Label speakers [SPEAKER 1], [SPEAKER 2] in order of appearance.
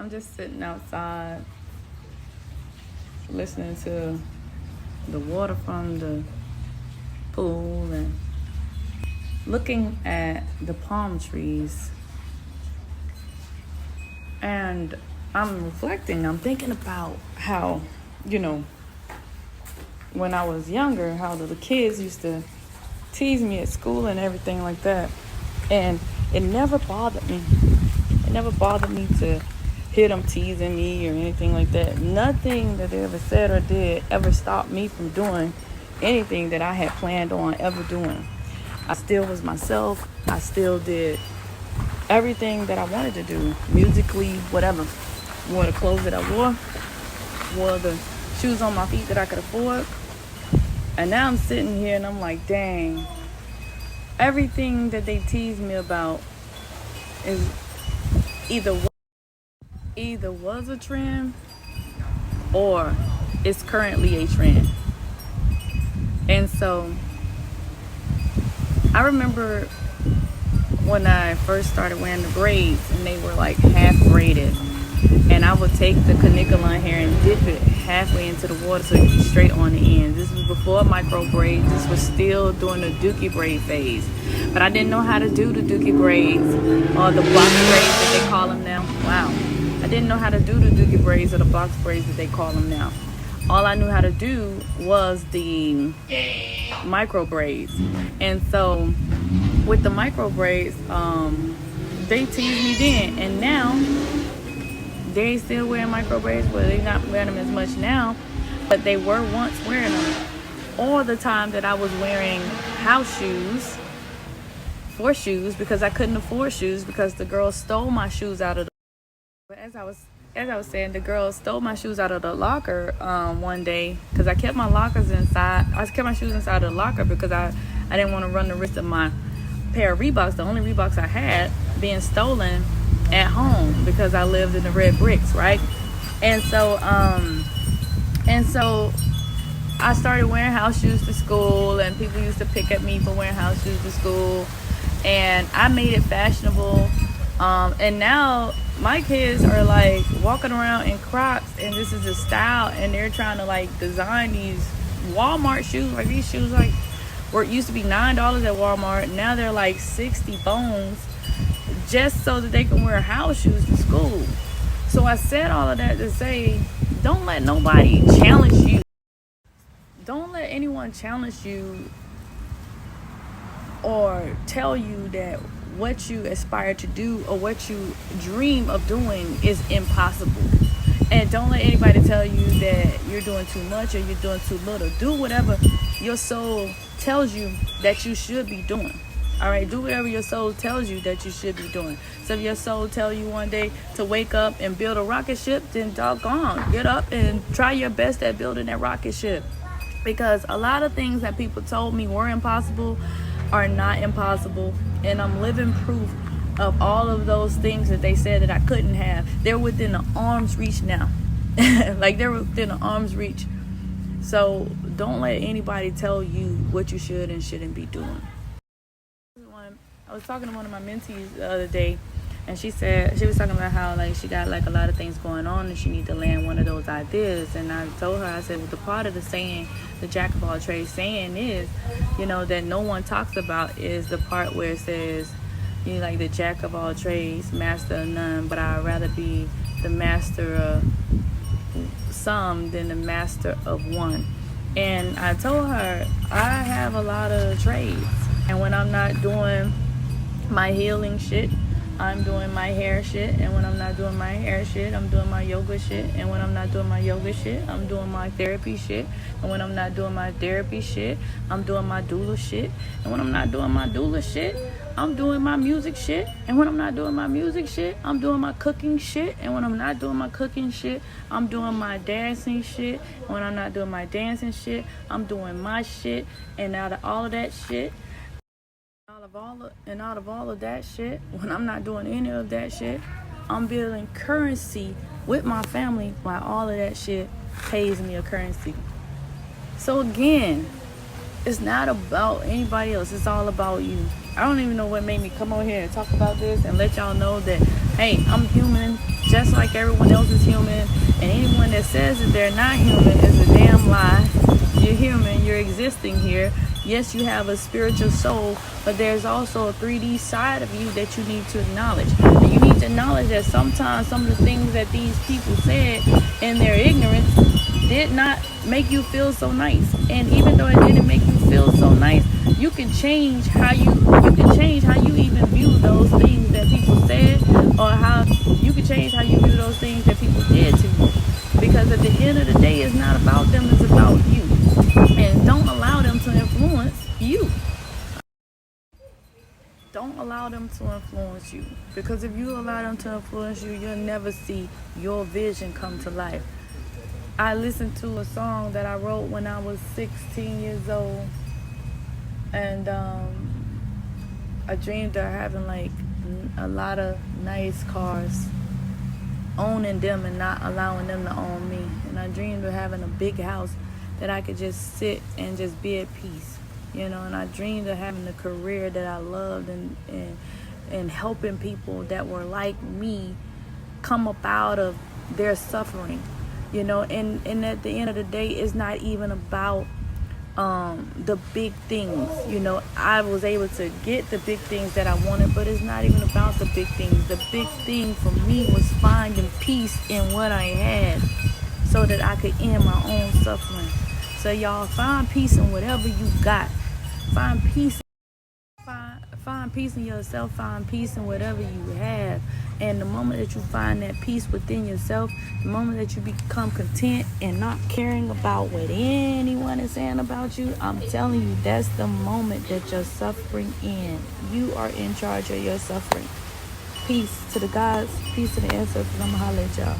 [SPEAKER 1] I'm just sitting outside listening to the water from the pool and looking at the palm trees. And I'm reflecting, I'm thinking about how, when I was younger, how the kids used to tease me at school and everything like that. And it never bothered me. It never bothered me to hear them teasing me or anything like that. Nothing that they ever said or did ever stopped me from doing anything that I had planned on ever doing. I still was myself. I still did everything that I wanted to do, musically, whatever. Wore the clothes that I wore the shoes on my feet that I could afford. And now I'm sitting here and I'm like, dang, everything that they tease me about is either was a trend or it's currently a trend. And so I remember when I first started wearing the braids and they were like half braided, and I would take the caniculon hair and dip it halfway into the water so it would be straight on the end. This was before micro braids. This was still during the dookie braid phase. But I didn't know how to do the dookie braids or the box braids that they call them now. Wow. I didn't know how to do the dookie braids or the box braids that they call them now. All I knew how to do was the micro braids. And so with the micro braids, they teased me then. And now they still wearing micro braids, but they're not wearing them as much now. But they were once wearing them. All the time that I was wearing house shoes for shoes, because I couldn't afford shoes because the girls stole my shoes out of the. But as I was saying, the girls stole my shoes out of the locker one day because I kept my lockers inside. I kept my shoes inside the locker because I didn't want to run the risk of my pair of Reeboks, the only Reeboks I had, being stolen at home because I lived in the red bricks, right? And so I started wearing house shoes to school, and people used to pick at me for wearing house shoes to school, and I made it fashionable. And now my kids are like walking around in Crocs, and this is a style, and they're trying to like design these Walmart shoes. Like these shoes like where it used to be $9 at Walmart, now they're like 60 bones, just so that they can wear house shoes to school. So I said all of that to say, don't let nobody challenge you. Don't let anyone challenge you or tell you that what you aspire to do or what you dream of doing is impossible. And don't let anybody tell you that you're doing too much or you're doing too little. Do whatever your soul tells you that you should be doing. All right, do whatever your soul tells you that you should be doing. So if your soul tell you one day to wake up and build a rocket ship, then doggone, get up and try your best at building that rocket ship. Because a lot of things that people told me were impossible are not impossible. And I'm living proof of all of those things that they said that I couldn't have. They're within the arm's reach now. Like they're within the arm's reach. So don't let anybody tell you what you should and shouldn't be doing. I was talking to one of my mentees the other day, and she was talking about how like she got like a lot of things going on and she need to land one of those ideas. And I told her, I said, well, the part of the saying, the jack of all trades saying is, that no one talks about is the part where it says, like the jack of all trades, master of none, but I'd rather be the master of some than the master of one. And I told her I have a lot of trades, and when I'm not doing my healing shit, I'm doing my hair shit. And when I'm not doing my hair shit, I'm doing my yoga shit. And when I'm not doing my yoga shit, I'm doing my therapy shit. And when I'm not doing my therapy shit, I'm doing my doula shit. And when I'm not doing my doula shit, I'm doing my music shit. And when I'm not doing my music shit, I'm doing my cooking shit. And when I'm not doing my cooking shit, I'm doing my dancing shit. And when I'm not doing my dancing shit, I'm doing my shit. And out of all of that shit, out of all of that shit, when I'm not doing any of that shit, I'm building currency with my family while all of that shit pays me a currency. So again, it's not about anybody else. It's all about you. I don't even know what made me come on here and talk about this and let y'all know that, hey, I'm human just like everyone else is human. And anyone that says that they're not human is a damn lie. You're human. You're existing here. Yes, you have a spiritual soul, but there's also a 3D side of you that you need to acknowledge. And you need to acknowledge that sometimes some of the things that these people said in their ignorance did not make you feel so nice. And even though it didn't make you feel so nice, you can change how you even view those things that people said, or how you can change how you view those things that people did to you. Because at the end of the day, it's not about them, it's about you. And don't allow them to influence you. Don't allow them to influence you. Because if you allow them to influence you, you'll never see your vision come to life. I listened to a song that I wrote when I was 16 years old. And I dreamed of having like a lot of nice cars, owning them and not allowing them to own me. And I dreamed of having a big house that I could just sit and just be at peace, you know. And I dreamed of having a career that I loved, and helping people that were like me come up out of their suffering, you know. And at the end of the day, it's not even about the big things, you know. I was able to get the big things that I wanted, but it's not even about the big things. The big thing for me was finding peace in what I had, so that I could end my own suffering. So y'all, find peace in whatever you got. Find peace. Find peace in yourself. Find peace in whatever you have. And the moment that you find that peace within yourself, the moment that you become content and not caring about what anyone is saying about you, I'm telling you, that's the moment that your suffering ends. You are in charge of your suffering. Peace to the gods. Peace to the ancestors. I'm going to holler at y'all.